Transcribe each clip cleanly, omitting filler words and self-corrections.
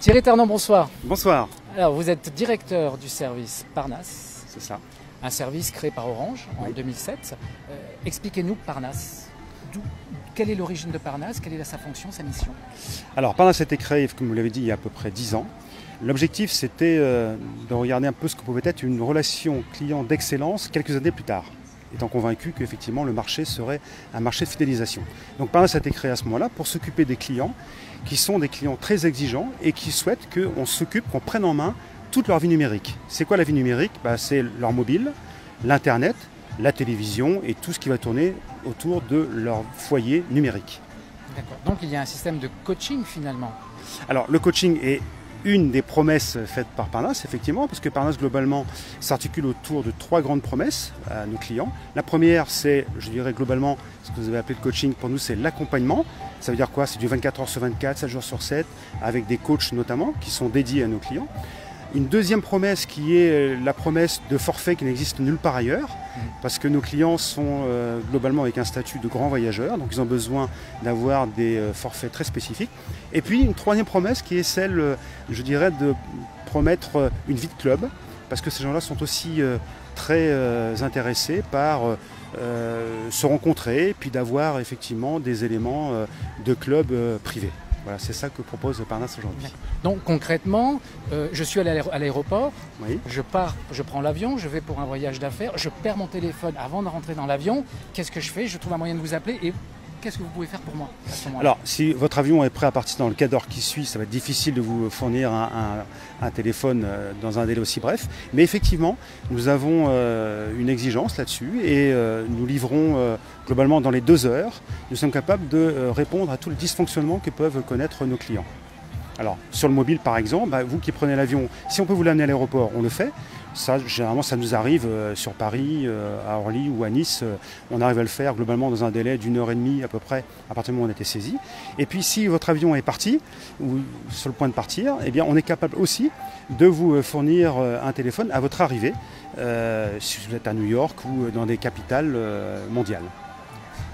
Thierry Ternon, bonsoir. Bonsoir. Alors, vous êtes directeur du service Parnasse. C'est ça. Un service créé par Orange en 2007. Expliquez-nous Parnasse. Quelle est l'origine de Parnasse? Quelle est sa fonction, sa mission? Alors, Parnasse a été créé, comme vous l'avez dit, il y a à peu près 10 ans. L'objectif, c'était de regarder un peu ce que pouvait être une relation client d'excellence quelques années plus tard, étant convaincu qu'effectivement le marché serait un marché de fidélisation. Donc Parnasse a été créé à ce moment-là pour s'occuper des clients qui sont des clients très exigeants et qui souhaitent qu'on s'occupe, qu'on prenne en main toute leur vie numérique. C'est quoi la vie numérique? C'est leur mobile, l'Internet, la télévision et tout ce qui va tourner autour de leur foyer numérique. D'accord. Donc il y a un système de coaching finalement. Alors le coaching est une des promesses faites par Parnasse, effectivement, parce que Parnasse, globalement, s'articule autour de 3 grandes promesses à nos clients. La première, c'est, je dirais globalement, ce que vous avez appelé le coaching, pour nous, c'est l'accompagnement. Ça veut dire quoi? C'est du 24 heures sur 24, 7 jours sur 7, avec des coachs notamment, qui sont dédiés à nos clients. Une deuxième promesse qui est la promesse de forfait qui n'existe nulle part ailleurs, parce que nos clients sont globalement avec un statut de grands voyageurs, donc ils ont besoin d'avoir des forfaits très spécifiques. Et puis une troisième promesse qui est celle, je dirais, de promettre une vie de club, parce que ces gens-là sont aussi très intéressés par se rencontrer, puis d'avoir effectivement des éléments de club privé. Voilà, c'est ça que propose Parnasse aujourd'hui. Donc concrètement, je suis à l'aéroport, oui. Je pars, je prends l'avion, je vais pour un voyage d'affaires, je perds mon téléphone avant de rentrer dans l'avion. Qu'est-ce que je fais? Je trouve un moyen de vous appeler et qu'est-ce que vous pouvez faire pour moi à ce moment-là? Alors, si votre avion est prêt à partir dans le quart d'heure qui suit, ça va être difficile de vous fournir un téléphone dans un délai aussi bref. Mais effectivement, nous avons une exigence là-dessus et nous livrons globalement dans les 2 heures. Nous sommes capables de répondre à tous les dysfonctionnements que peuvent connaître nos clients. Alors, sur le mobile par exemple, vous qui prenez l'avion, si on peut vous l'amener à l'aéroport, on le fait. Ça, généralement, ça nous arrive sur Paris, à Orly ou à Nice. On arrive à le faire globalement dans un délai d'1 heure et demie à peu près, à partir du moment où on a été saisi. Et puis, si votre avion est parti, ou sur le point de partir, eh bien, on est capable aussi de vous fournir un téléphone à votre arrivée, si vous êtes à New York ou dans des capitales mondiales.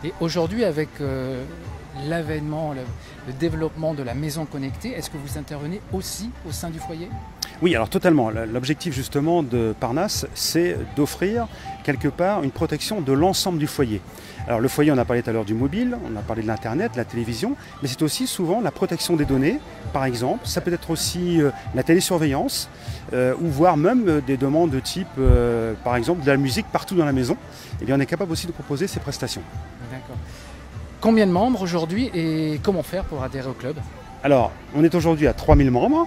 Et aujourd'hui, avec l'avènement, le développement de la maison connectée, est-ce que vous intervenez aussi au sein du foyer? Oui, alors totalement. L'objectif justement de Parnasse, c'est d'offrir quelque part une protection de l'ensemble du foyer. Alors le foyer, on a parlé tout à l'heure du mobile, on a parlé de l'Internet, de la télévision, mais c'est aussi souvent la protection des données, par exemple. Ça peut être aussi la télésurveillance, ou voire même des demandes de type, par exemple, de la musique partout dans la maison. Eh bien, on est capable aussi de proposer ces prestations. D'accord. Combien de membres aujourd'hui et comment faire pour adhérer au club? Alors, on est aujourd'hui à 3000 membres,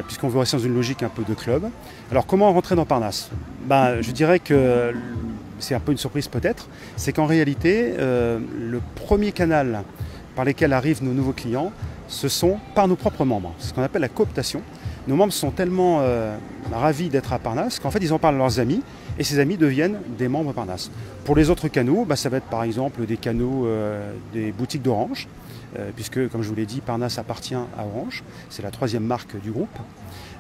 puisqu'on veut rester dans une logique un peu de club. Alors, comment rentrer dans Parnasse? Je dirais que c'est un peu une surprise peut-être, c'est qu'en réalité, le premier canal par lequel arrivent nos nouveaux clients, ce sont par nos propres membres. C'est ce qu'on appelle la cooptation. Nos membres sont tellement ravis d'être à Parnasse qu'en fait, ils en parlent à leurs amis, et ces amis deviennent des membres Parnasse. Pour les autres canaux, ça va être par exemple des canaux des boutiques d'Orange, puisque, comme je vous l'ai dit, Parnasse appartient à Orange, c'est la 3e marque du groupe.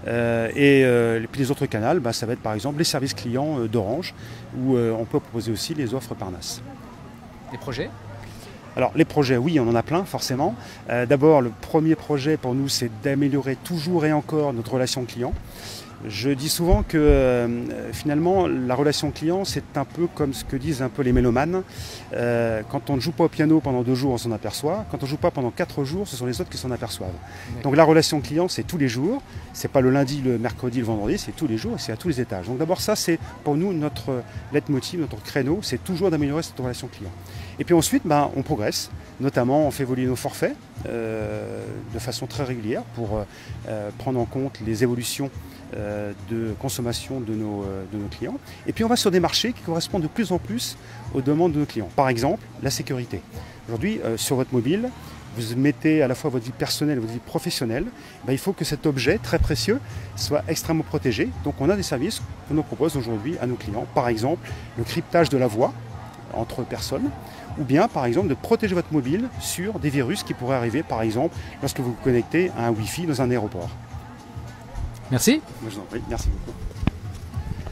Et puis les autres canaux, ça va être par exemple les services clients d'Orange, où on peut proposer aussi les offres Parnasse. Des projets? Alors les projets, oui, on en a plein forcément. D'abord, le premier projet pour nous, c'est d'améliorer toujours et encore notre relation client. Je dis souvent que finalement la relation client c'est un peu comme ce que disent un peu les mélomanes. Quand on ne joue pas au piano pendant 2 jours on s'en aperçoit, quand on ne joue pas pendant 4 jours ce sont les autres qui s'en aperçoivent. Donc la relation client c'est tous les jours, c'est pas le lundi, le mercredi, le vendredi, c'est tous les jours et c'est à tous les étages. Donc d'abord ça c'est pour nous notre leitmotiv, notre créneau, c'est toujours d'améliorer cette relation client. Et puis ensuite on progresse, notamment on fait évoluer nos forfaits de façon très régulière pour prendre en compte les évolutions de consommation de nos clients. Et puis on va sur des marchés qui correspondent de plus en plus aux demandes de nos clients. Par exemple, la sécurité. Aujourd'hui, sur votre mobile, vous mettez à la fois votre vie personnelle et votre vie professionnelle. Il faut que cet objet très précieux soit extrêmement protégé. Donc on a des services qu'on nous propose aujourd'hui à nos clients. Par exemple, le cryptage de la voix entre personnes, ou bien par exemple de protéger votre mobile sur des virus qui pourraient arriver par exemple lorsque vous vous connectez à un Wi-Fi dans un aéroport. Merci. Moi, je vous en prie. Merci beaucoup.